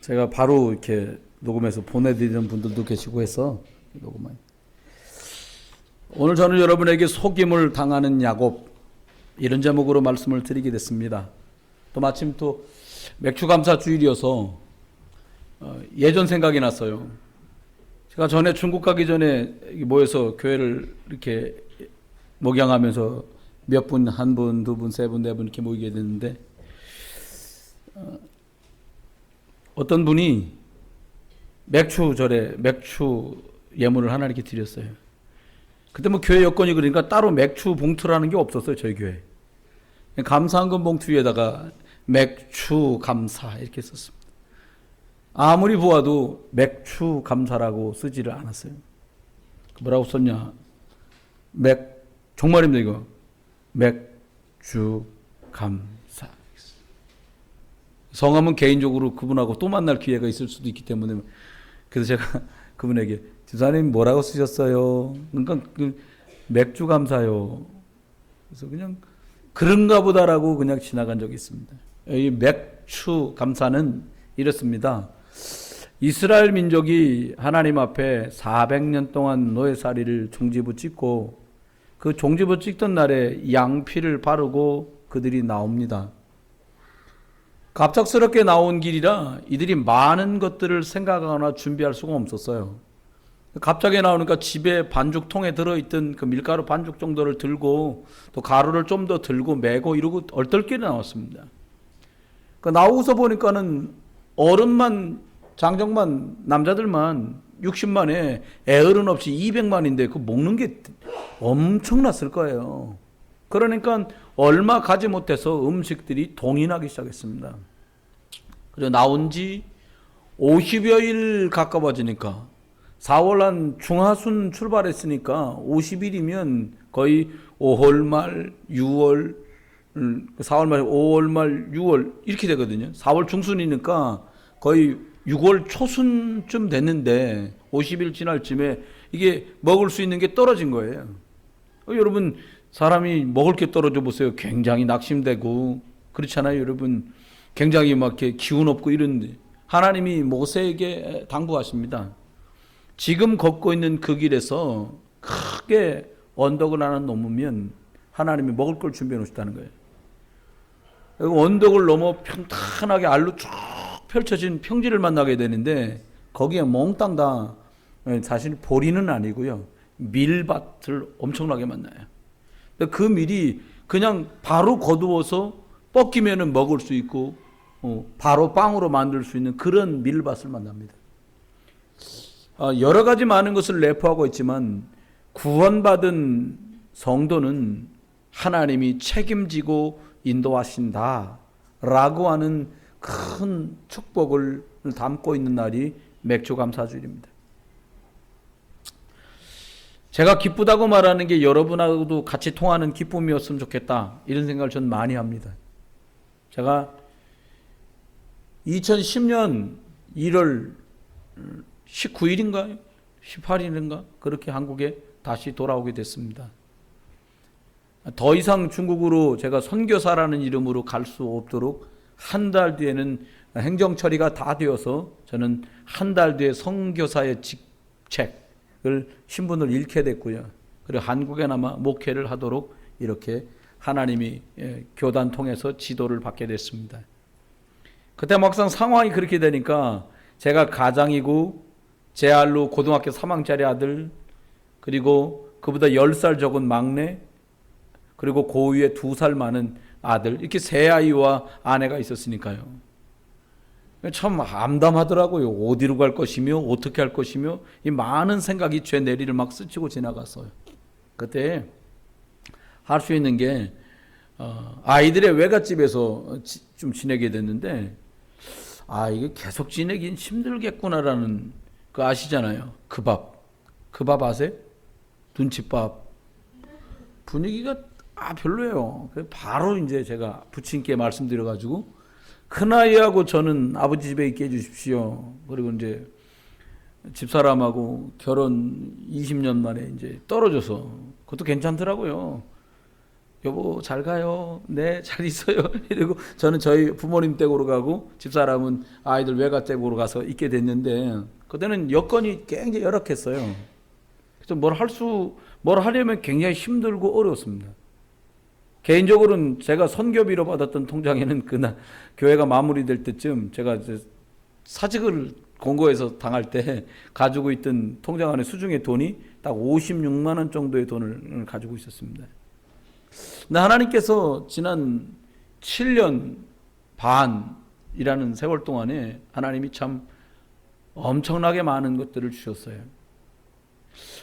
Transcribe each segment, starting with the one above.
제가 바로 이렇게 녹음해서 보내드리는 분들도 계시고 해서 녹음을. 오늘 저는 여러분에게 속임을 당하는 야곱, 이런 제목으로 말씀을 드리게 됐습니다. 또 마침 또 맥주감사 주일이어서 예전 생각이 났어요. 제가 전에 중국 가기 전에 모여서 교회를 이렇게 목양하면서 몇 분, 한 분, 두 분, 세 분, 네 분 이렇게 모이게 됐는데, 어떤 분이 맥주절에 맥주 예물을 하나 이렇게 드렸어요. 그때 뭐 교회 여건이 그러니까 따로 맥주 봉투라는 게 없었어요, 저희 교회. 감사한금 봉투 위에다가 맥주 감사 이렇게 썼습니다. 아무리 보아도 맥주 감사라고 쓰지를 않았어요. 뭐라고 썼냐? 정말입니다, 이거. 맥주 감사. 성함은 개인적으로 그분하고 또 만날 기회가 있을 수도 있기 때문에, 그래서 제가 그분에게 집사님 뭐라고 쓰셨어요? 그러니까 맥주 감사요. 그래서 그냥 그런가 보다라고 그냥 지나간 적이 있습니다. 이 맥주 감사는 이렇습니다. 이스라엘 민족이 하나님 앞에 400년 동안 노예살이를 종지부 찍고, 그 종지부 찍던 날에 양피를 바르고 그들이 나옵니다. 갑작스럽게 나온 길이라 이들이 많은 것들을 생각하거나 준비할 수가 없었어요. 갑자기 나오니까 집에 반죽통에 들어있던 그 밀가루 반죽 정도를 들고, 또 가루를 좀 더 들고 메고 이러고 얼떨결에 나왔습니다. 나오고서 보니까는 어른만, 장정만, 남자들만 60만에 애어른 없이 200만인데 그 먹는 게 엄청났을 거예요. 그러니까 얼마 가지 못해서 음식들이 동인하기 시작했습니다. 그리고 나온 지 50여일 가까워지니까, 4월 한 중하순 출발했으니까 50일이면 거의 5월 말, 6월, 4월 말, 5월 말, 6월 이렇게 되거든요. 4월 중순이니까 거의 6월 초순쯤 됐는데 50일 지날 쯤에 이게 먹을 수 있는 게 떨어진 거예요. 여러분, 사람이 먹을 게 떨어져 보세요. 굉장히 낙심되고 그렇잖아요, 여러분. 굉장히 막 이렇게 기운 없고 이런데, 하나님이 모세에게 당부하십니다. 지금 걷고 있는 그 길에서 크게 언덕을 하나 넘으면 하나님이 먹을 걸 준비해 놓으셨다는 거예요. 그리고 언덕을 넘어 평탄하게 알로 쭉 펼쳐진 평지를 만나게 되는데, 거기에 몽땅 다 사실 보리는 아니고요, 밀밭을 엄청나게 만나요. 그 밀이 그냥 바로 거두어서 뻗기면은 먹을 수 있고, 바로 빵으로 만들 수 있는 그런 밀밭을 만납니다. 여러 가지 많은 것을 내포하고 있지만, 구원받은 성도는 하나님이 책임지고 인도하신다라고 하는 큰 축복을 담고 있는 날이 맥주감사주일입니다. 제가 기쁘다고 말하는 게 여러분하고도 같이 통하는 기쁨이었으면 좋겠다, 이런 생각을 저는 많이 합니다. 제가 2010년 1월 19일인가요? 18일인가? 그렇게 한국에 다시 돌아오게 됐습니다. 더 이상 중국으로 제가 선교사라는 이름으로 갈 수 없도록 한 달 뒤에는 행정 처리가 다 되어서 저는 한 달 뒤에 선교사의 직책을, 신분을 잃게 됐고요. 그리고 한국에나마 목회를 하도록 이렇게 하나님이 교단 통해서 지도를 받게 됐습니다. 그때 막상 상황이 그렇게 되니까 제가 가장이고 제 알로 고등학교 3학년짜리 아들, 그리고 그보다 10살 적은 막내, 그리고 고위에 2살 많은 아들, 이렇게 세 아이와 아내가 있었으니까요. 참 암담하더라고요. 어디로 갈 것이며 어떻게 할 것이며, 이 많은 생각이 제 내리를 막 스치고 지나갔어요. 그때 할 수 있는 게 아이들의 외갓집에서 좀 지내게 됐는데, 이게 계속 지내긴 힘들겠구나라는 거 아시잖아요. 그 밥 아세요? 눈칫밥. 분위기가 별로예요. 바로 이제 제가 부친께 말씀드려가지고, 큰아이하고 저는 아버지 집에 있게 해주십시오. 그리고 이제 집사람하고 결혼 20년 만에 이제 떨어져서, 그것도 괜찮더라고요. 여보 잘 가요. 네, 잘 있어요. 이러고 저는 저희 부모님 댁으로 가고 집사람은 아이들 외가 댁으로 가서 있게 됐는데 그때는 여건이 굉장히 열악했어요. 그래서 뭘 하려면 굉장히 힘들고 어려웠습니다. 개인적으로는 제가 선교비로 받았던 통장에는 그날 교회가 마무리될 때쯤 제가 이제 사직을 공고해서 당할 때 가지고 있던 통장 안에 수중의 돈이 딱 56만 원 정도의 돈을 가지고 있었습니다. 근데 하나님께서 지난 7년 반이라는 세월 동안에 하나님이 참 엄청나게 많은 것들을 주셨어요.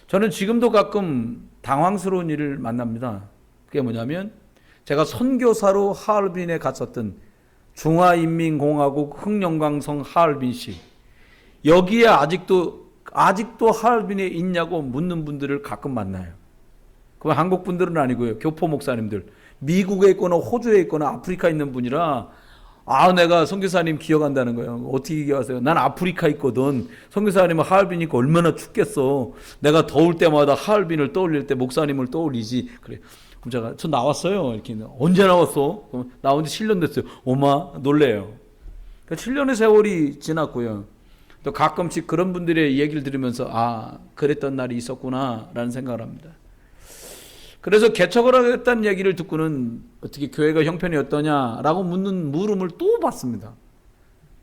저는 지금도 가끔 당황스러운 일을 만납니다. 그게 뭐냐면 제가 선교사로 하얼빈에 갔었던 중화인민공화국 흑령강성 하얼빈시, 여기에 아직도 하얼빈에 있냐고 묻는 분들을 가끔 만나요. 그건 한국 분들은 아니고요. 교포 목사님들. 미국에 있거나 호주에 있거나 아프리카에 있는 분이라 내가 선교사님 기억한다는 거예요. 어떻게 기억하세요? 난 아프리카 있거든. 선교사님은 하얼빈 있고 얼마나 춥겠어. 내가 더울 때마다 하얼빈을 떠올릴 때 목사님을 떠올리지. 그래. 그럼 저 나왔어요. 이렇게. 언제 나왔어? 그럼 나온 지 7년 됐어요. 오마 놀래요. 그러니까 7년의 세월이 지났고요. 또 가끔씩 그런 분들의 얘기를 들으면서 그랬던 날이 있었구나 라는 생각을 합니다. 그래서 개척을 하겠다는 얘기를 듣고는 어떻게 교회가 형편이 어떠냐라고 묻는 물음을 또 받습니다.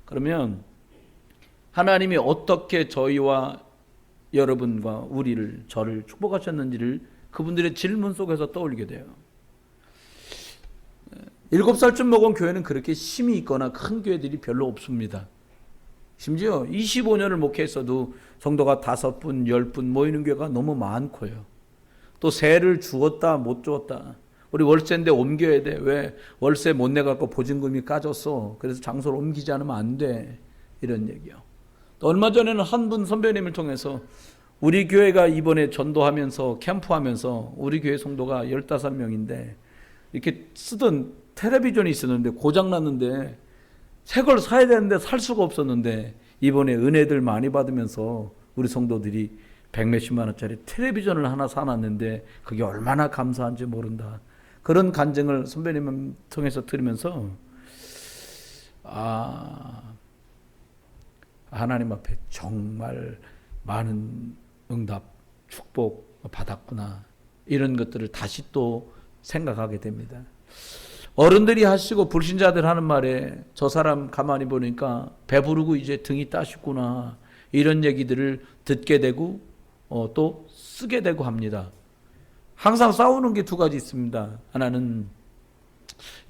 그러면 하나님이 어떻게 저희와 여러분과 저를 축복하셨는지를 그분들의 질문 속에서 떠올리게 돼요. 7살쯤 먹은 교회는 그렇게 힘이 있거나 큰 교회들이 별로 없습니다. 심지어 25년을 목회했어도 성도가 5분, 10분 모이는 교회가 너무 많고요. 또 세를 주었다 못 주었다. 우리 월세인데 옮겨야 돼. 왜 월세 못 내갖고 보증금이 까졌어. 그래서 장소를 옮기지 않으면 안 돼. 이런 얘기요. 또 얼마 전에는 한 분 선배님을 통해서 우리 교회가 이번에 전도하면서 캠프하면서 우리 교회 성도가 15명인데 이렇게 쓰던 텔레비전이 있었는데 고장났는데 새 걸 사야 되는데 살 수가 없었는데 이번에 은혜들 많이 받으면서 우리 성도들이 100몇십만 원짜리 텔레비전을 하나 사놨는데 그게 얼마나 감사한지 모른다. 그런 간증을 선배님 통해서 들으면서 하나님 앞에 정말 많은 응답, 축복 받았구나. 이런 것들을 다시 또 생각하게 됩니다. 어른들이 하시고 불신자들 하는 말에 저 사람 가만히 보니까 배부르고 이제 등이 따숩구나. 이런 얘기들을 듣게 되고 또 쓰게 되고 합니다. 항상 싸우는 게 2가지 있습니다. 하나는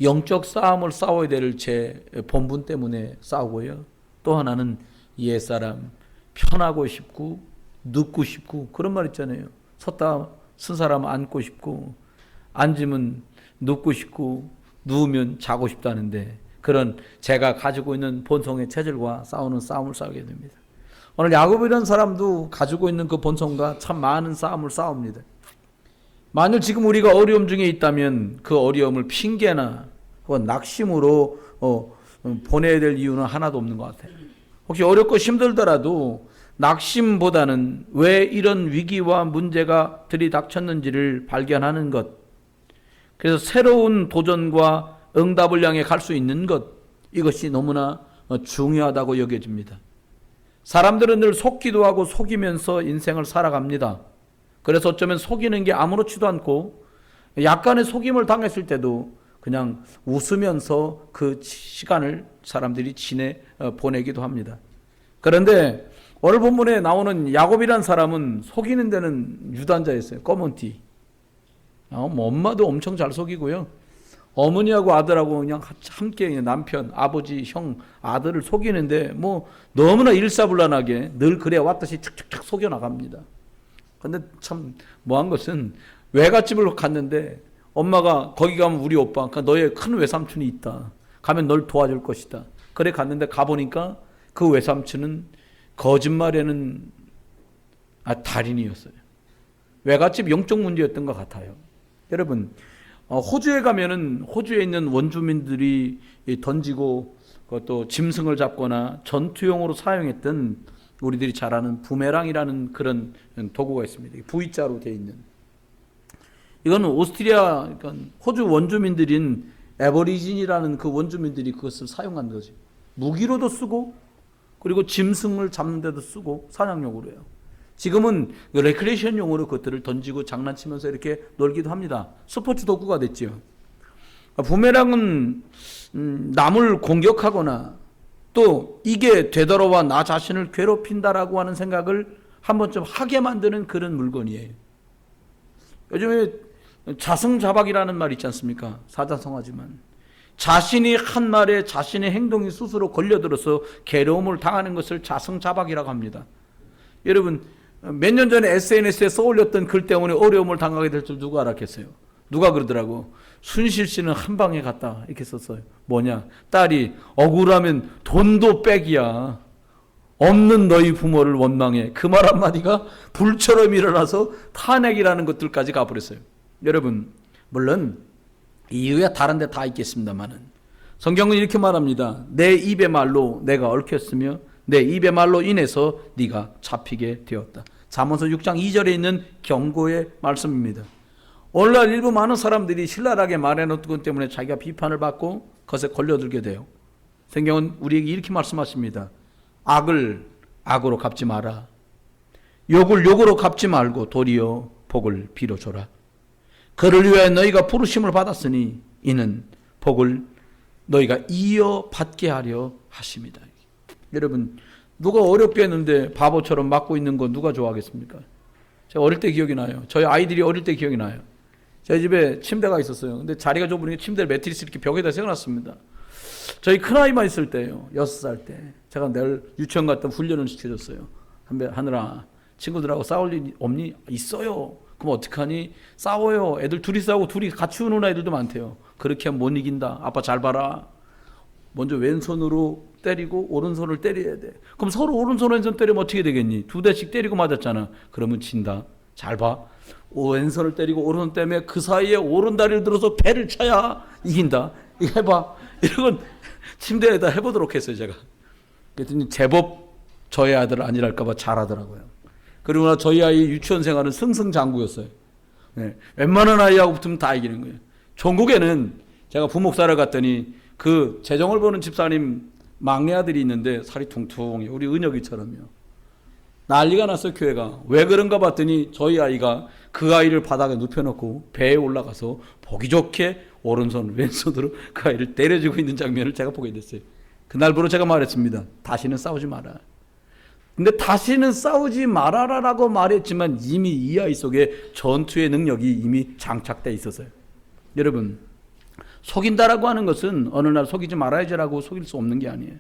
영적 싸움을 싸워야 될 제 본분 때문에 싸우고요. 또 하나는 옛사람 편하고 싶고 눕고 싶고 그런 말 있잖아요. 섰다 쓴 사람 앉고 싶고 앉으면 눕고 싶고 누우면 자고 싶다는데 그런 제가 가지고 있는 본성의 체질과 싸우는 싸움을 싸우게 됩니다. 오늘 야곱이라는 사람도 가지고 있는 그 본성과 참 많은 싸움을 싸웁니다. 만일 지금 우리가 어려움 중에 있다면 그 어려움을 핑계나 혹은 낙심으로 보내야 될 이유는 하나도 없는 것 같아요. 혹시 어렵고 힘들더라도 낙심보다는 왜 이런 위기와 문제가 들이닥쳤는지를 발견하는 것, 그래서 새로운 도전과 응답을 향해 갈 수 있는 것, 이것이 너무나 중요하다고 여겨집니다. 사람들은 늘 속기도 하고 속이면서 인생을 살아갑니다. 그래서 어쩌면 속이는 게 아무렇지도 않고 약간의 속임을 당했을 때도 그냥 웃으면서 그 시간을 사람들이 보내기도 합니다. 그런데 오늘 본문에 나오는 야곱이라는 사람은 속이는 데는 유단자였어요. 검은 띠. 엄마도 엄청 잘 속이고요. 어머니하고 아들하고 그냥 함께 남편, 아버지, 형, 아들을 속이는데 너무나 일사불란하게 늘 그래 왔듯이 착착착 속여 나갑니다. 근데 참 뭐한 것은 외갓집을 갔는데 엄마가 거기 가면 우리 오빠, 그러니까 너의 큰 외삼촌이 있다. 가면 널 도와줄 것이다. 그래 갔는데 가보니까 그 외삼촌은 거짓말에는 달인이었어요. 외갓집 영적 문제였던 것 같아요. 여러분, 호주에 가면은 호주에 있는 원주민들이 던지고 그것도 짐승을 잡거나 전투용으로 사용했던 우리들이 잘 아는 부메랑이라는 그런 도구가 있습니다. V자로 되어 있는. 이건 오스트리아, 그러니까 호주 원주민들인 에버리진이라는 그 원주민들이 그것을 사용한 거지. 무기로도 쓰고, 그리고 짐승을 잡는 데도 쓰고, 사냥용으로 해요. 지금은 레크레이션용으로 그것들을 던지고 장난치면서 이렇게 놀기도 합니다. 스포츠 도구가 됐죠. 부메랑은 남을 공격하거나 또 이게 되돌아와 나 자신을 괴롭힌다라고 하는 생각을 한 번쯤 하게 만드는 그런 물건이에요. 요즘에 자승자박이라는 말 있지 않습니까? 사자성어지만 자신이 한 말에 자신의 행동이 스스로 걸려들어서 괴로움을 당하는 것을 자승자박이라고 합니다. 여러분, 몇 년 전에 SNS에 써올렸던 글 때문에 어려움을 당하게 될 줄 누가 알았겠어요? 누가 그러더라고. 순실 씨는 한 방에 갔다 이렇게 썼어요. 뭐냐? 딸이 억울하면 돈도 빽이야. 없는 너희 부모를 원망해. 그 말 한마디가 불처럼 일어나서 탄핵이라는 것들까지 가버렸어요. 여러분, 물론 이유야 다른 데 다 있겠습니다만은 성경은 이렇게 말합니다. 내 입의 말로 내가 얽혔으며 내 입의 말로 인해서 네가 잡히게 되었다. 잠언서 6장 2절에 있는 경고의 말씀입니다. 오늘날 일부 많은 사람들이 신랄하게 말해놓은 것 때문에 자기가 비판을 받고 그것에 걸려들게 돼요. 성경은 우리에게 이렇게 말씀하십니다. 악을 악으로 갚지 마라. 욕을 욕으로 갚지 말고 도리어 복을 빌어줘라. 그를 위하여 너희가 부르심을 받았으니 이는 복을 너희가 이어받게 하려 하십니다. 여러분, 누가 어렵게 했는데 바보처럼 맞고 있는 거 누가 좋아하겠습니까? 제가 어릴 때 기억이 나요. 저희 아이들이 어릴 때 기억이 나요. 저희 집에 침대가 있었어요. 근데 자리가 좁으니까 침대를 매트리스 이렇게 벽에다 세워놨습니다. 저희 큰아이만 있을 때요. 6살 때. 제가 내일 유치원 갔다 훈련을 시켜줬어요. 하늘아, 친구들하고 싸울 일 없니? 있어요. 그럼 어떡하니? 싸워요. 애들 둘이 싸우고 둘이 같이 우는 애들도 많대요. 그렇게 하면 못 이긴다. 아빠 잘 봐라. 먼저 왼손으로 때리고 오른손을 때려야 돼. 그럼 서로 오른손 왼손 때리면 어떻게 되겠니? 2대씩 때리고 맞았잖아. 그러면 진다. 잘 봐. 왼손을 때리고 오른손 때문에 그 사이에 오른다리를 들어서 배를 차야 이긴다. 이거 해봐. 이런 건 침대에다 해보도록 했어요, 제가. 그랬더니 제법 저희 아들 아니랄까 봐 잘하더라고요. 그러나 저희 아이 유치원 생활은 승승장구였어요. 네. 웬만한 아이하고 붙으면 다 이기는 거예요. 전국에는 제가 부목사를 갔더니 그 재정을 보는 집사님 막내 아들이 있는데 살이 퉁퉁해. 우리 은혁이처럼요. 난리가 났어요, 교회가. 왜 그런가 봤더니 저희 아이가 그 아이를 바닥에 눕혀놓고 배에 올라가서 보기 좋게 오른손 왼손으로 그 아이를 때려주고 있는 장면을 제가 보게 됐어요. 그날부로 제가 말했습니다. 다시는 싸우지 마라. 근데 다시는 싸우지 말아라라고 말했지만 이미 이 아이 속에 전투의 능력이 이미 장착되어 있었어요. 여러분, 속인다라고 하는 것은 어느 날 속이지 말아야지라고 속일 수 없는 게 아니에요.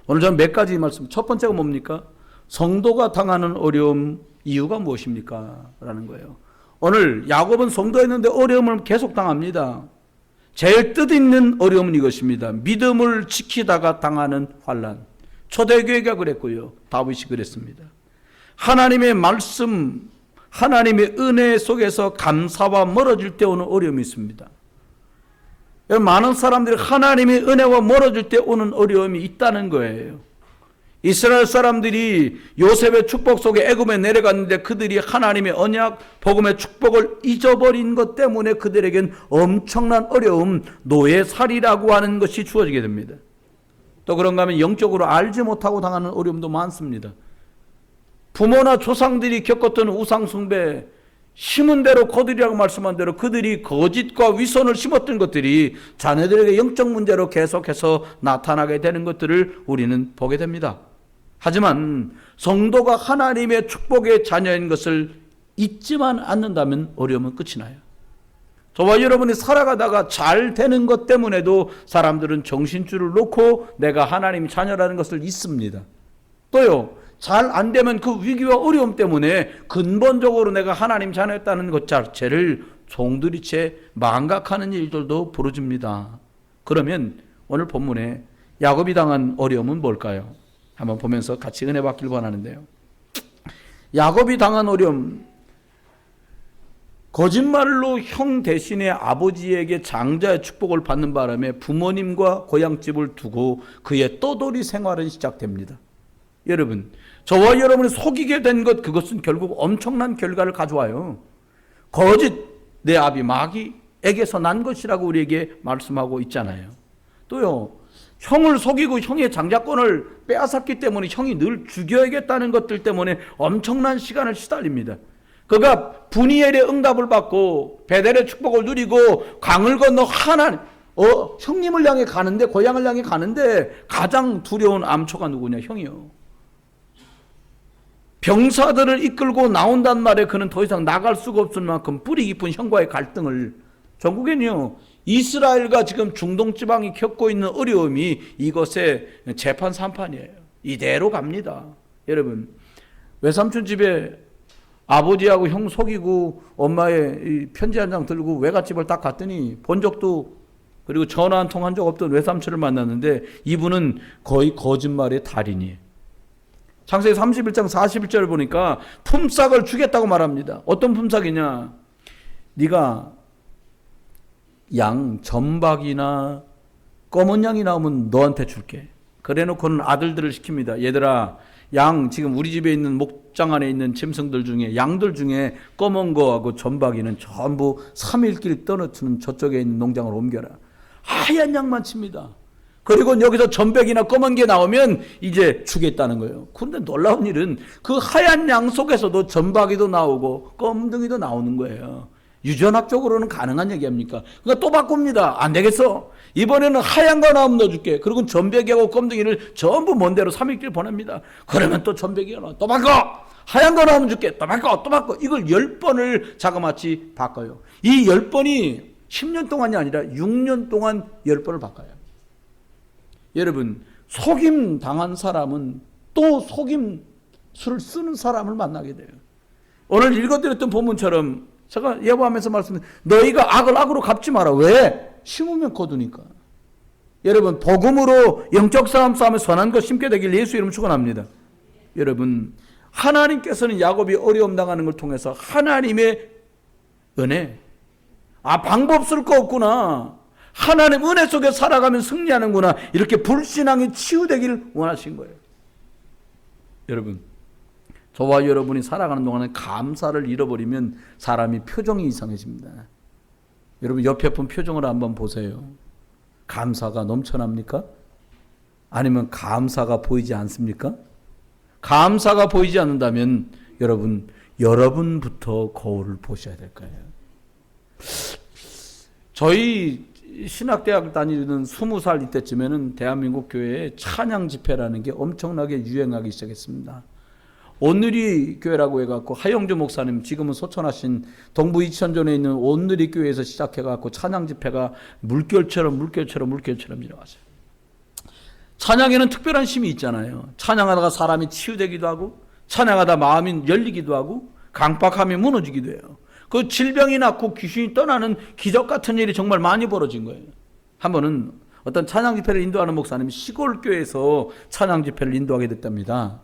오늘 저는 몇 가지 말씀. 첫 번째가 뭡니까? 성도가 당하는 어려움 이유가 무엇입니까? 라는 거예요. 오늘 야곱은 성도였는데 어려움을 계속 당합니다. 제일 뜻있는 어려움은 이것입니다. 믿음을 지키다가 당하는 환난. 초대교회가 그랬고요. 다윗이 그랬습니다. 하나님의 말씀, 하나님의 은혜 속에서 감사와 멀어질 때 오는 어려움이 있습니다. 많은 사람들이 하나님의 은혜와 멀어질 때 오는 어려움이 있다는 거예요. 이스라엘 사람들이 요셉의 축복 속에 애굽에 내려갔는데 그들이 하나님의 언약, 복음의 축복을 잊어버린 것 때문에 그들에겐 엄청난 어려움, 노예살이라고 하는 것이 주어지게 됩니다. 또 그런가 하면 영적으로 알지 못하고 당하는 어려움도 많습니다. 부모나 조상들이 겪었던 우상숭배, 심은 대로 거두리라고 말씀한 대로 그들이 거짓과 위선을 심었던 것들이 자녀들에게 영적 문제로 계속해서 나타나게 되는 것들을 우리는 보게 됩니다. 하지만 성도가 하나님의 축복의 자녀인 것을 잊지만 않는다면 어려움은 끝이 나요. 저와 여러분이 살아가다가 잘 되는 것 때문에도 사람들은 정신줄을 놓고 내가 하나님 자녀라는 것을 잊습니다. 또요, 잘 안 되면 그 위기와 어려움 때문에 근본적으로 내가 하나님 자녀였다는 것 자체를 종들이채 망각하는 일들도 벌어집니다. 그러면 오늘 본문에 야곱이 당한 어려움은 뭘까요? 한번 보면서 같이 은혜 받길 원하는데요. 야곱이 당한 어려움, 거짓말로 형 대신에 아버지에게 장자의 축복을 받는 바람에 부모님과 고향집을 두고 그의 떠돌이 생활은 시작됩니다. 여러분, 저와 여러분이 속이게 된 것, 그것은 결국 엄청난 결과를 가져와요. 거짓, 내 아비 마귀에게서 난 것이라고 우리에게 말씀하고 있잖아요. 또요, 형을 속이고 형의 장자권을 빼앗았기 때문에 형이 늘 죽여야겠다는 것들 때문에 엄청난 시간을 시달립니다. 그가 분이엘의 응답을 받고 베델의 축복을 누리고 강을 건너 하나님, 형님을 향해 가는데, 고향을 향해 가는데 가장 두려운 암초가 누구냐? 형이요. 병사들을 이끌고 나온단 말에 그는 더 이상 나갈 수가 없을 만큼 뿌리 깊은 형과의 갈등을, 전국에는요, 이스라엘과 지금 중동 지방이 겪고 있는 어려움이 이것의 재판 3판이에요. 이대로 갑니다. 여러분, 외삼촌 집에 아버지하고 형 속이고 엄마의 편지 한 장 들고 외갓집을 딱 갔더니 본 적도, 그리고 전화 한 통 한 적 없던 외삼촌을 만났는데 이분은 거의 거짓말의 달인이에요. 창세기 31장 41절을 보니까 품삯을 주겠다고 말합니다. 어떤 품삯이냐? 네가 양 점박이나 검은 양이 나오면 너한테 줄게. 그래놓고는 아들들을 시킵니다. 얘들아, 양 지금 우리 집에 있는 목장 안에 있는 짐승들 중에, 양들 중에 검은 거하고 점박이는 전부 3일길 떠놓치는 저쪽에 있는 농장을 옮겨라. 하얀 양만 칩니다. 그리고 여기서 점백이나 검은 게 나오면 이제 주겠다는 거예요. 그런데 놀라운 일은 그 하얀 양 속에서도 점박이도 나오고 검둥이도 나오는 거예요. 유전학적으로는 가능한 얘기합니까? 그러니까 또 바꿉니다. 안 되겠어. 이번에는 하얀 거 나오면 넣어줄게. 그리고 점백이하고 검둥이를 전부 먼 데로 3일길 보냅니다. 그러면 또 점백이가 나와. 또 바꿔. 하얀 거 나오면 줄게. 또 바꿔. 또 바꿔. 이걸 10번을 자그마치 바꿔요. 이 10번이 10년 동안이 아니라 6년 동안 10번을 바꿔요. 여러분, 속임 당한 사람은 또 속임수를 쓰는 사람을 만나게 돼요. 오늘 읽어드렸던 본문처럼 제가 예보하면서 말씀드린, 너희가 악을 악으로 갚지 마라. 왜? 심으면 거두니까. 여러분, 복음으로 영적 싸움에 선한 것 심게 되길 예수 이름 축원합니다. 여러분, 하나님께서는 야곱이 어려움 당하는 걸 통해서 하나님의 은혜, 방법 쓸 거 없구나, 하나님 은혜 속에 살아가면 승리하는구나, 이렇게 불신앙이 치유되기를 원하신 거예요. 여러분, 저와 여러분이 살아가는 동안에 감사를 잃어버리면 사람이 표정이 이상해집니다. 여러분, 옆에 분 표정을 한번 보세요. 감사가 넘쳐납니까? 아니면 감사가 보이지 않습니까? 감사가 보이지 않는다면 여러분부터 거울을 보셔야 될 거예요. 저희 신학대학을 다니는 20살 이때쯤에는 대한민국 교회에 찬양 집회라는 게 엄청나게 유행하기 시작했습니다. 온누리 교회라고 해갖고 하영주 목사님, 지금은 소천하신 동부 이천전에 있는 온누리 교회에서 시작해갖고 찬양 집회가 물결처럼 일어났어요. 찬양에는 특별한 힘이 있잖아요. 찬양하다가 사람이 치유되기도 하고, 찬양하다 마음이 열리기도 하고, 강박함이 무너지기도 해요. 그 질병이 낫고 귀신이 떠나는 기적 같은 일이 정말 많이 벌어진 거예요. 한 번은 어떤 찬양 집회를 인도하는 목사님이 시골 교회에서 찬양 집회를 인도하게 됐답니다.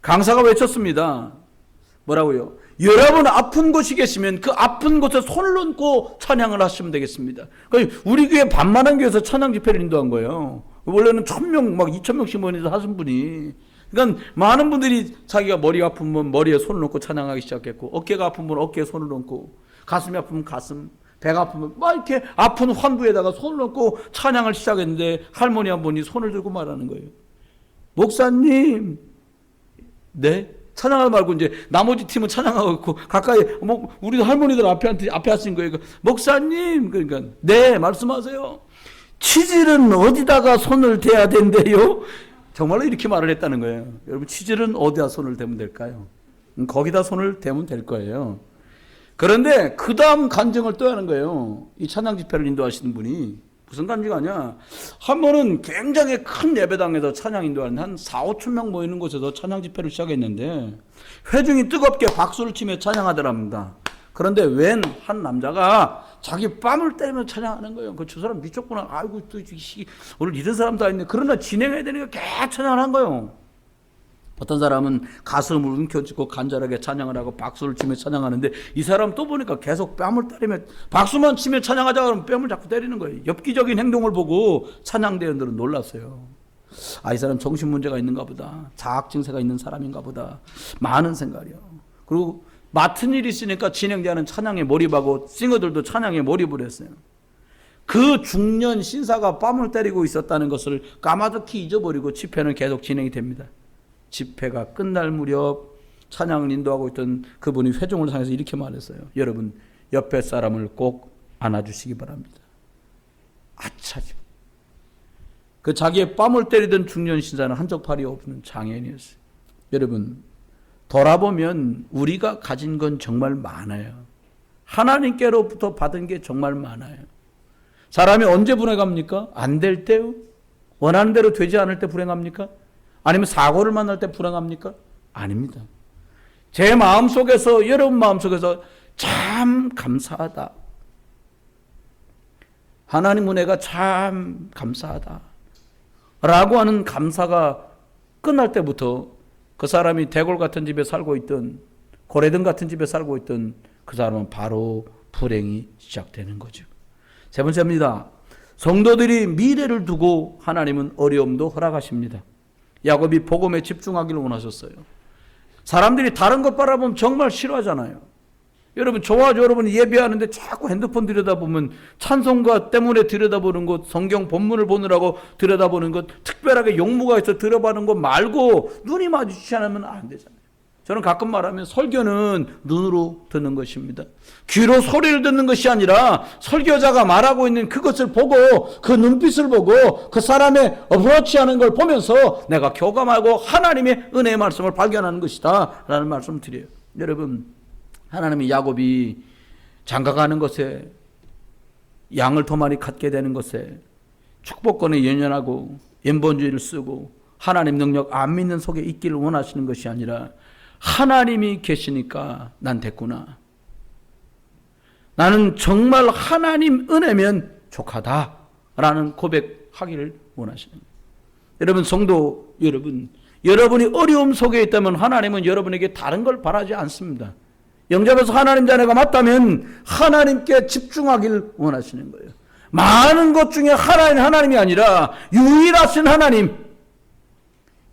강사가 외쳤습니다. 뭐라고요? 여러분 아픈 곳이 계시면 그 아픈 곳에 손을 얹고 찬양을 하시면 되겠습니다. 그러니까 우리 교회 반만한 교회에서 찬양 집회를 인도한 거예요. 원래는 1000명, 막 2000명씩 모여서 하신 분이. 그러니까 많은 분들이 자기가 머리가 아프면 머리에 손을 얹고 찬양하기 시작했고, 어깨가 아프면 어깨에 손을 얹고, 가슴이 아프면 가슴, 배가 아프면 막 이렇게 아픈 환부에다가 손을 얹고 찬양을 시작했는데, 할머니 한 분이 손을 들고 말하는 거예요. 목사님, 네? 찬양하지 말고 이제 나머지 팀은 찬양하고 있고, 가까이, 우리 할머니들 앞에 하신 거예요. 목사님, 그러니까, 네, 말씀하세요. 치질은 어디다가 손을 대야 된대요? 정말로 이렇게 말을 했다는 거예요. 여러분, 치질은 어디다 손을 대면 될까요? 거기다 손을 대면 될 거예요. 그런데 그 다음 간증을 또 하는 거예요. 이 찬양 집회를 인도하시는 분이. 무슨 간증하냐? 한 번은 굉장히 큰 예배당에서 찬양 인도하는 한 4-5천 명 모이는 곳에서 찬양 집회를 시작했는데, 회중이 뜨겁게 박수를 치며 찬양하더랍니다. 그런데 웬 한 남자가 자기 뺨을 때리며 찬양하는 거예요. 그 사람 미쳤구나. 아이고, 또 오늘 이런 사람 다 있네. 그러나 진행해야 되니까 계속 찬양을 한 거예요. 어떤 사람은 가슴을 움켜쥐고 간절하게 찬양을 하고 박수를 치며 찬양하는데, 이 사람 또 보니까 계속 뺨을 때리며 박수만 치며 찬양하자 그러면 뺨을 자꾸 때리는 거예요. 엽기적인 행동을 보고 찬양대원들은 놀랐어요. 이 사람 정신 문제가 있는가 보다. 자학 증세가 있는 사람인가 보다. 많은 생각이요. 그리고 맡은 일이 있으니까 진행자는 찬양에 몰입하고 싱어들도 찬양에 몰입을 했어요. 그 중년 신사가 뺨을 때리고 있었다는 것을 까마득히 잊어버리고 집회는 계속 진행이 됩니다. 집회가 끝날 무렵 찬양을 인도하고 있던 그분이 회중을 향해서 이렇게 말했어요. 여러분, 옆에 사람을 꼭 안아주시기 바랍니다. 아차죠. 그 자기의 뺨을 때리던 중년 신사는 한쪽 팔이 없는 장애인이었어요. 여러분, 돌아보면 우리가 가진 건 정말 많아요. 하나님께로부터 받은 게 정말 많아요. 사람이 언제 불행합니까? 안 될 때요? 원하는 대로 되지 않을 때 불행합니까? 아니면 사고를 만날 때 불행합니까? 아닙니다. 제 마음속에서, 여러분 마음속에서 참 감사하다. 하나님 은혜가 참 감사하다. 라고 하는 감사가 끝날 때부터 그 사람이 대골 같은 집에 살고 있던, 고래등 같은 집에 살고 있던 그 사람은 바로 불행이 시작되는 거죠. 세 번째입니다. 성도들이 미래를 두고 하나님은 어려움도 허락하십니다. 야곱이 복음에 집중하기를 원하셨어요. 사람들이 다른 것 바라보면 정말 싫어하잖아요. 여러분, 저와 여러분이 예배하는데 자꾸 핸드폰 들여다보면 찬송가 때문에 들여다보는 것, 성경 본문을 보느라고 들여다보는 것, 특별하게 용무가 있어 들여다보는 것 말고 눈이 마주치지 않으면 안 되잖아요. 저는 가끔 말하면 설교는 눈으로 듣는 것입니다. 귀로 소리를 듣는 것이 아니라 설교자가 말하고 있는 그것을 보고, 그 눈빛을 보고, 그 사람의 어프로치하는 걸 보면서 내가 교감하고 하나님의 은혜의 말씀을 발견하는 것이다 라는 말씀을 드려요. 여러분, 하나님이 야곱이 장가가는 것에, 양을 더 많이 갖게 되는 것에, 축복권에 연연하고 연본주의를 쓰고 하나님 능력 안 믿는 속에 있기를 원하시는 것이 아니라 하나님이 계시니까 난 됐구나. 나는 정말 하나님 은혜면 족하다라는 고백하기를 원하시는 거예요. 여러분, 성도 여러분, 여러분이 어려움 속에 있다면 하나님은 여러분에게 다른 걸 바라지 않습니다. 영접해서 하나님 자녀가 맞다면 하나님께 집중하기를 원하시는 거예요. 많은 것 중에 하나님이 아니라 유일하신 하나님,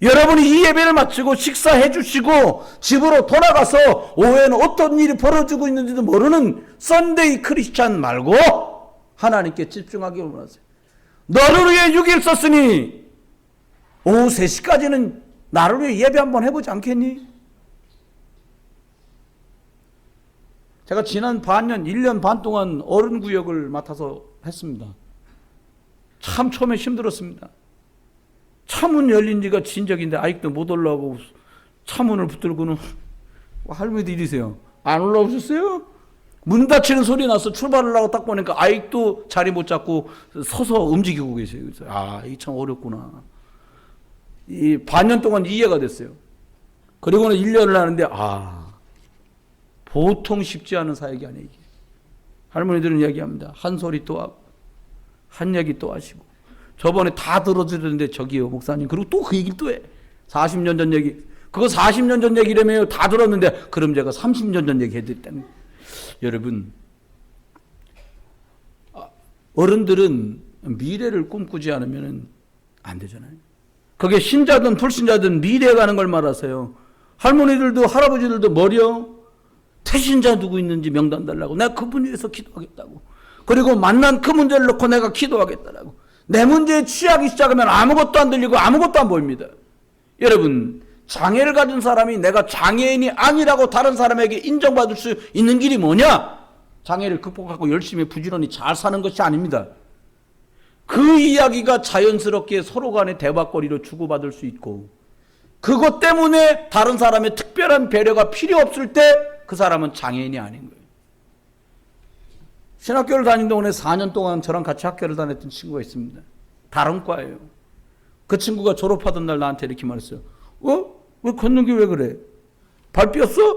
여러분이 이 예배를 마치고 식사해 주시고 집으로 돌아가서 오후에는 어떤 일이 벌어지고 있는지도 모르는 썬데이 크리스찬 말고 하나님께 집중하기를 원하세요. 너를 위해 6일 썼으니 오후 3시까지는 나를 위해 예배 한번 해보지 않겠니? 제가 지난 반년, 1년 반 동안 어른구역을 맡아서 했습니다. 참 처음에 힘들었습니다. 차문 열린 지가 진적인데 아직도 못 올라오고 차문을 붙들고는 할머니도 이러세요. 안 올라오셨어요? 문 닫히는 소리 나서 출발을 하고 딱 보니까 아직도 자리 못 잡고 서서 움직이고 계세요. 그래서 이게 참 어렵구나. 이 반년 동안 이해가 됐어요. 그리고는 1년을 하는데 보통 쉽지 않은 사역이 아니에요. 할머니들은 얘기합니다. 한 소리 또 하고 한 얘기 또 하시고, 저번에 다 들어주는데 저기요 목사님, 그리고 또 그 얘기를 또 해. 40년 전 얘기, 그거 40년 전 얘기라며요. 다 들었는데 그럼 제가 30년 전 얘기 해드렸다는. 여러분, 어른들은 미래를 꿈꾸지 않으면 안 되잖아요. 그게 신자든 불신자든 미래에 가는 걸 말하세요. 할머니들도 할아버지들도 머리요, 태신자 누구 있는지 명단 달라고, 내가 그분 위해서 기도하겠다고, 그리고 만난 그 문제를 놓고 내가 기도하겠다라고. 내 문제에 취하기 시작하면 아무것도 안 들리고 아무것도 안 보입니다. 여러분, 장애를 가진 사람이 내가 장애인이 아니라고 다른 사람에게 인정받을 수 있는 길이 뭐냐? 장애를 극복하고 열심히 부지런히 잘 사는 것이 아닙니다. 그 이야기가 자연스럽게 서로 간의 대화거리로 주고받을 수 있고, 그것 때문에 다른 사람의 특별한 배려가 필요 없을 때 그 사람은 장애인이 아닌 거예요. 신학교를 다닌 동안에 4년 동안 저랑 같이 학교를 다녔던 친구가 있습니다. 다른 과예요. 그 친구가 졸업하던 날 나한테 이렇게 말했어요. 왜 걷는 게 왜 그래? 발 삐었어?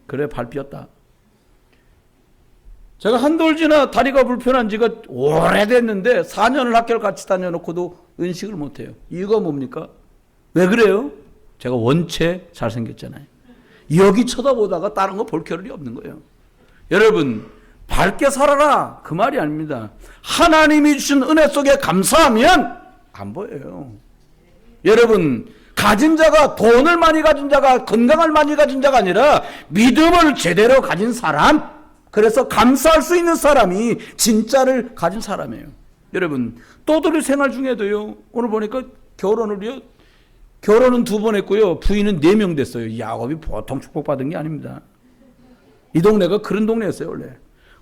그래, 발 삐었다. 제가 한돌 지나 다리가 불편한 지가 오래됐는데 4년을 학교를 같이 다녀놓고도 은식을 못해요. 이유가 뭡니까? 왜 그래요? 제가 원체 잘생겼잖아요. 여기 쳐다보다가 다른 거 볼 겨를이 없는 거예요. 여러분, 밝게 살아라, 그 말이 아닙니다. 하나님이 주신 은혜 속에 감사하면 안 보여요. 여러분, 가진 자가, 돈을 많이 가진 자가, 건강을 많이 가진 자가 아니라 믿음을 제대로 가진 사람, 그래서 감사할 수 있는 사람이 진짜를 가진 사람이에요. 여러분, 또들의 생활 중에도요, 오늘 보니까 결혼은 2번 했고요, 부인은 4명 됐어요. 야곱이 보통 축복받은 게 아닙니다. 이 동네가 그런 동네였어요, 원래.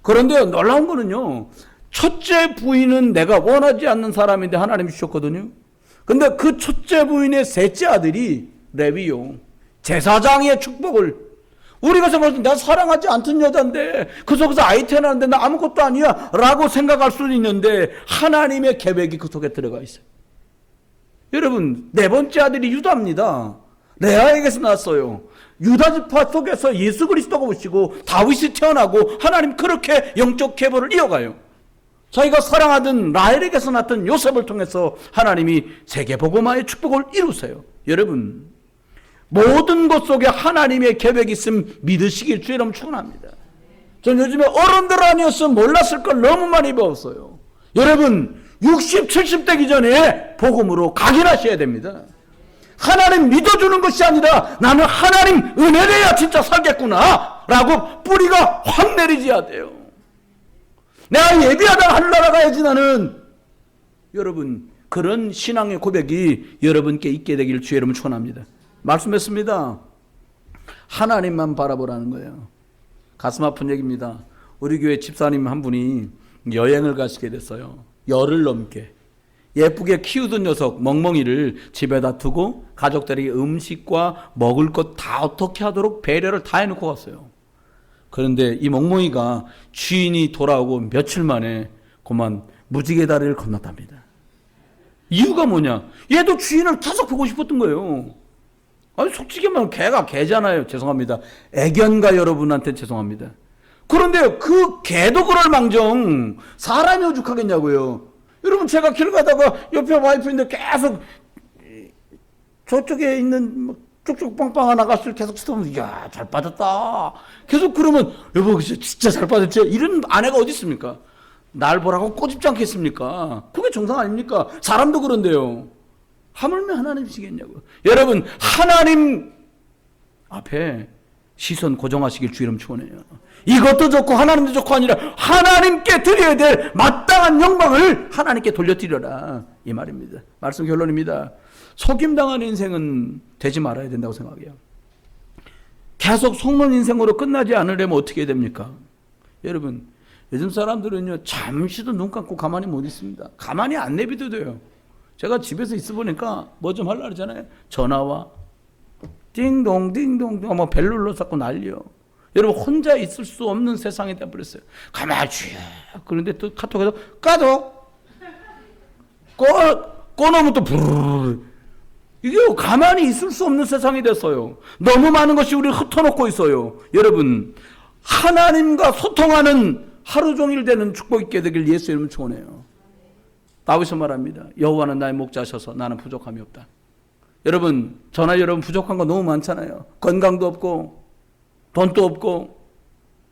그런데 놀라운 거는요, 첫째 부인은 내가 원하지 않는 사람인데 하나님이 주셨거든요. 근데 그 첫째 부인의 셋째 아들이 레위요, 제사장의 축복을, 우리가 생각할 때 나 사랑하지 않던 여자인데 그 속에서 아이 태어나는데 나 아무것도 아니야 라고 생각할 수는 있는데 하나님의 계획이 그 속에 들어가 있어요. 여러분, 4번째 아들이 유다입니다. 레아에게서 났어요. 유다 지파 속에서 예수 그리스도가 오시고 다윗이 태어나고 하나님 그렇게 영적 계보를 이어가요. 자기가 사랑하던 라헬에게서 났던 요셉을 통해서 하나님이 세계복음화의 축복을 이루세요. 여러분, 모든 것 속에 하나님의 계획이 있음 믿으시길 주의 이름 축원합니다. 전 요즘에 어른들 아니었으면 몰랐을 걸 너무 많이 배웠어요. 여러분, 60, 70 되기 전에 복음으로 각인하셔야 됩니다. 하나님 믿어주는 것이 아니라 나는 하나님 은혜래야 진짜 살겠구나 라고 뿌리가 확 내리져야 돼요. 내가 예비하다가 하늘나라 가야지 나는. 여러분, 그런 신앙의 고백이 여러분께 있게 되기를 주의 이름으로 축원합니다. 말씀했습니다. 하나님만 바라보라는 거예요. 가슴 아픈 얘기입니다. 우리 교회 집사님 한 분이 여행을 가시게 됐어요. 열흘 넘게. 예쁘게 키우던 녀석 멍멍이를 집에다 두고 가족들이 음식과 먹을 것 다 어떻게 하도록 배려를 다 해놓고 갔어요. 그런데 이 멍멍이가 주인이 돌아오고 며칠 만에 그만 무지개 다리를 건넜답니다. 이유가 뭐냐? 얘도 주인을 계속 보고 싶었던 거예요. 아니, 솔직히 말하면 개가 개잖아요. 죄송합니다. 애견가 여러분한테 죄송합니다. 그런데 그 개도 그럴 망정 사람이 오죽하겠냐고요. 여러분, 제가 길 가다가 옆에 와이프인데 계속 저쪽에 있는 쭉쭉 빵빵한 아가씨를 계속 쳐다보면 이야 잘 빠졌다 계속 그러면 여보 진짜 잘 빠졌지? 이런 아내가 어디 있습니까? 날 보라고 꼬집지 않겠습니까? 그게 정상 아닙니까? 사람도 그런데요. 하물며 하나님이시겠냐고요. 여러분, 하나님 앞에 시선 고정하시길 주 이름 축원해요. 이것도 좋고 하나님도 좋고 아니라 하나님께 드려야 될 마땅한 영광을 하나님께 돌려드려라 이 말입니다. 말씀 결론입니다. 속임당한 인생은 되지 말아야 된다고 생각해요. 계속 속는 인생으로 끝나지 않으려면 어떻게 해야 됩니까? 여러분, 요즘 사람들은요 잠시도 눈 감고 가만히 못 있습니다. 가만히 안 내비도 돼요. 제가 집에서 있어 보니까 뭐 좀 하려고 그러잖아요. 전화와 띵동 띵동 뭐 벨 눌러 잡고 난리요. 여러분, 혼자 있을 수 없는 세상이 돼버렸어요. 가만히 쥐어. 그런데 또 카톡에서 까도 꺼놓으면 또 부르르. 이게 가만히 있을 수 없는 세상이 됐어요. 너무 많은 것이 우리를 흩어놓고 있어요. 여러분, 하나님과 소통하는 하루 종일 되는 축복 있게 되길 예수 이름으로 축원해요. 다윗은 말합니다. 여호와는 나의 목자셔서 나는 부족함이 없다. 여러분, 저나 여러분 부족한 거 너무 많잖아요. 건강도 없고 돈도 없고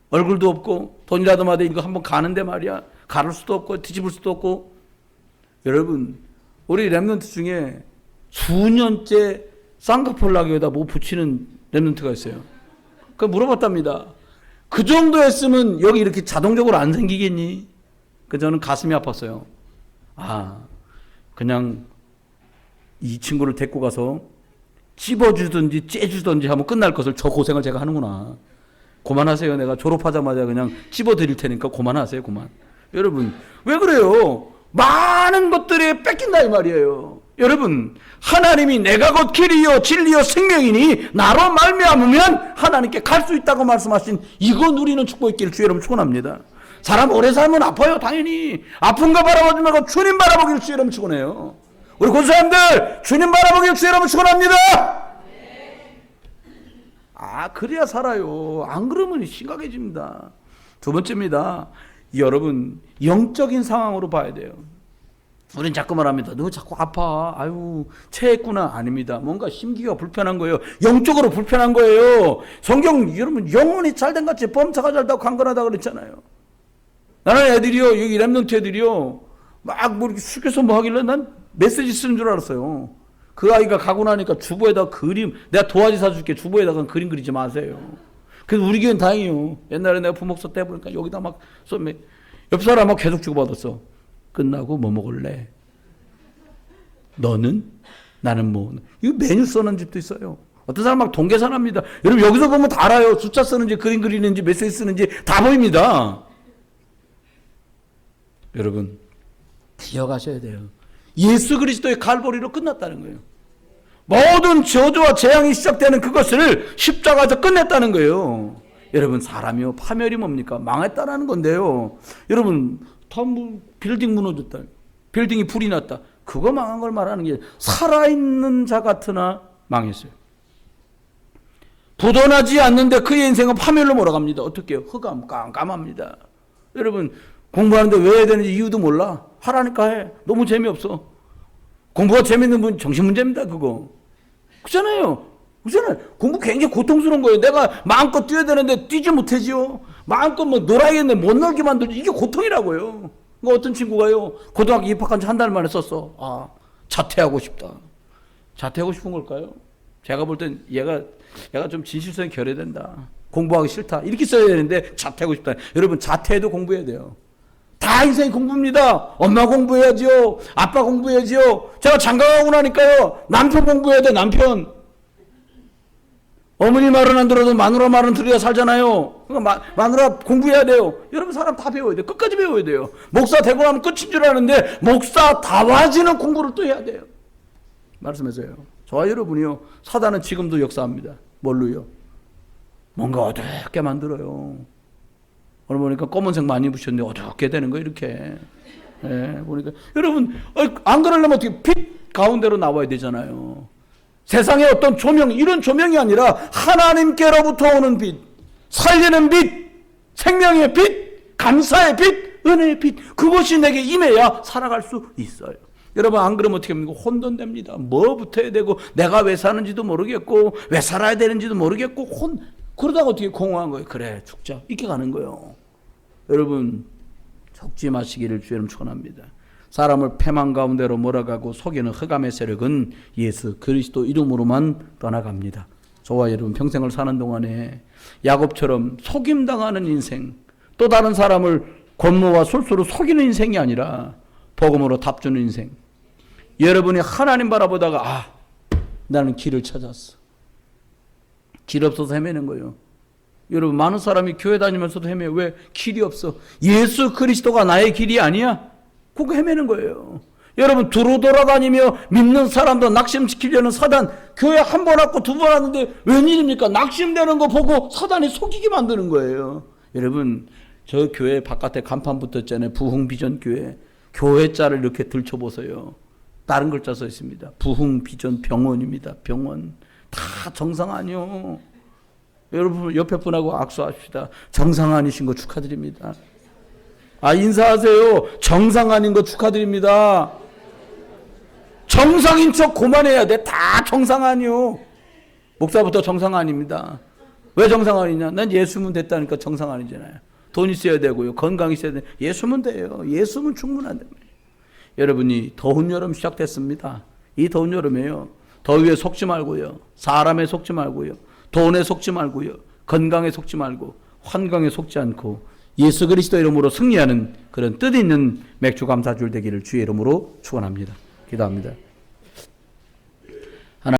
얼굴도 없고 돈이라도 마다 이거 한번 가는데 말이야 가를 수도 없고 뒤집을 수도 없고. 여러분, 우리 랩런트 중에 수년째 쌍꺼풀나기에다 뭐 붙이는 랩런트가 있어요. 그 물어봤답니다. 그 정도 했으면 여기 이렇게 자동적으로 안 생기겠니? 그 저는 가슴이 아팠어요. 그냥 이 친구를 데리고 가서 찝어주든지 째주든지 하면 끝날 것을 저 고생을 제가 하는구나. 그만하세요. 내가 졸업하자마자 그냥 찝어드릴 테니까 그만하세요. 그만. 여러분, 왜 그래요? 많은 것들이 뺏긴다 이 말이에요. 여러분, 하나님이 내가 곧 길이요 진리요 생명이니 나로 말미암으면 하나님께 갈 수 있다고 말씀하신 이거 누리는 축복 있기를 주의 이름으로 축원합니다. 사람 오래 살면 아파요. 당연히 아픈 거 바라보지 말고 주님 바라보기를 주의 이름으로 축원해요. 우리 권사님들 주님 바라보기를 주의 이름으로 축원합니다. 그래야 살아요. 안 그러면 심각해집니다. 두 번째입니다. 여러분, 영적인 상황으로 봐야 돼요. 우린 자꾸 말합니다. 너 자꾸 아파. 아유, 체했구나. 아닙니다. 뭔가 심기가 불편한 거예요. 영적으로 불편한 거예요. 성경 여러분 영혼이 잘된 같이 범사가 잘다고 강건하다 그랬잖아요. 나는 애들이요, 여기 랩런트 애들이요, 막 뭐 이렇게 숙여서 뭐 하길래 난 메시지 쓰는 줄 알았어요. 그 아이가 가고 나니까 주보에다 그림, 내가 도화지 사줄게. 주보에다가 그림 그리지 마세요. 그래서 우리 교회는 다행이에요. 옛날에 내가 부목사 때 보니까 여기다 막 쏘면 옆 사람하고 계속 주고받았어. 끝나고 뭐 먹을래? 너는? 나는 뭐? 이거 메뉴 써놓은 집도 있어요. 어떤 사람 막 동계산합니다. 여러분 여기서 보면 다 알아요. 숫자 쓰는지 그림 그리는지 메시지 쓰는지 다 보입니다. 여러분 기억하셔야 돼요. 예수 그리스도의 갈보리로 끝났다는 거예요. 모든 저주와 재앙이 시작되는 그것을 십자가에서 끝냈다는 거예요. 여러분 사람이요 파멸이 뭡니까? 망했다라는 건데요. 여러분 빌딩 무너졌다. 빌딩이 불이 났다. 그거 망한 걸 말하는 게 살아있는 자 같으나 망했어요. 부도나지 않는데 그의 인생은 파멸로 몰아갑니다. 어떻게 해요? 흑암 깜깜합니다. 여러분 공부하는데 왜 해야 되는지 이유도 몰라. 하라니까 해. 너무 재미없어. 공부가 재밌는 분 정신문제입니다. 그거. 그렇잖아요. 공부 굉장히 고통스러운 거예요. 내가 마음껏 뛰어야 되는데 뛰지 못하지요. 마음껏 뭐 놀아야겠는데 못 놀게 만들지. 이게 고통이라고요. 뭐 어떤 친구가요. 고등학교 입학한 지 한 달 만에 썼어. 아, 자퇴하고 싶다. 자퇴하고 싶은 걸까요? 제가 볼 땐 얘가 좀 진실성이 결여된다. 공부하기 싫다. 이렇게 써야 되는데 자퇴하고 싶다. 여러분 자퇴해도 공부해야 돼요. 다 인생이 공부입니다. 엄마 공부해야지요. 아빠 공부해야지요. 제가 장가가고 나니까요. 남편 공부해야 돼. 남편. 어머니 말은 안 들어도 마누라 말은 들어야 살잖아요. 그러니까 마누라 공부해야 돼요. 여러분 사람 다 배워야 돼요. 끝까지 배워야 돼요. 목사 되고 나면 끝인 줄 아는데 목사 다와지는 공부를 또 해야 돼요. 말씀해서요. 저와 여러분이요. 사단은 지금도 역사합니다. 뭘로요? 뭔가 어둡게 만들어요. 오늘 보니까 검은색 많이 입으셨는데 어둡게 되는 거예요. 이렇게. 네, 보니까 여러분 안 그러려면 어떻게 빛 가운데로 나와야 되잖아요. 세상에 어떤 조명, 이런 조명이 아니라 하나님께로부터 오는 빛, 살리는 빛, 생명의 빛, 감사의 빛, 은혜의 빛, 그것이 내게 임해야 살아갈 수 있어요. 여러분 안 그러면 어떻게 합니까? 혼돈됩니다. 뭐부터 해야 되고 내가 왜 사는지도 모르겠고 왜 살아야 되는지도 모르겠고 그러다가 어떻게 공허한 거예요. 그래 죽자 이렇게 가는 거예요. 여러분 속지 마시기를 주님 축원합니다. 사람을 패망 가운데로 몰아가고 속이는 흑암의 세력은 예수 그리스도 이름으로만 떠나갑니다. 저와 여러분 평생을 사는 동안에 야곱처럼 속임당하는 인생, 또 다른 사람을 권모와 술수로 속이는 인생이 아니라 복음으로 답주는 인생. 여러분이 하나님 바라보다가 나는 길을 찾았어. 길 없어서 헤매는 거예요. 여러분 많은 사람이 교회 다니면서도 헤매요. 왜? 길이 없어. 예수 그리스도가 나의 길이 아니야? 그거 헤매는 거예요. 여러분 두루 돌아다니며 믿는 사람도 낙심시키려는 사단, 교회 한 번 왔고 두 번 왔는데 웬일입니까? 낙심되는 거 보고 사단이 속이게 만드는 거예요. 여러분 저 교회 바깥에 간판 붙었잖아요. 부흥비전교회. 교회자를 이렇게 들춰보세요. 다른 글자 써 있습니다. 부흥비전 병원입니다. 병원. 다 정상 아니요. 여러분 옆에 분하고 악수합시다. 정상 아니신 거 축하드립니다. 인사하세요. 정상 아닌 거 축하드립니다. 정상인 척 고만해야 돼. 다 정상 아니요. 목사부터 정상 아닙니다. 왜 정상 아니냐? 난 예수면 됐다니까 정상 아니잖아요. 돈 있어야 되고요. 건강 있어야 돼요. 예수면 돼요. 예수면 충분한데. 여러분이 더운 여름 시작됐습니다. 이 더운 여름에요. 더위에 속지 말고요. 사람에 속지 말고요. 돈에 속지 말고요. 건강에 속지 말고 환경에 속지 않고 예수 그리스도 이름으로 승리하는 그런 뜻 있는 맥주 감사줄 되기를 주의 이름으로 축원합니다. 기도합니다.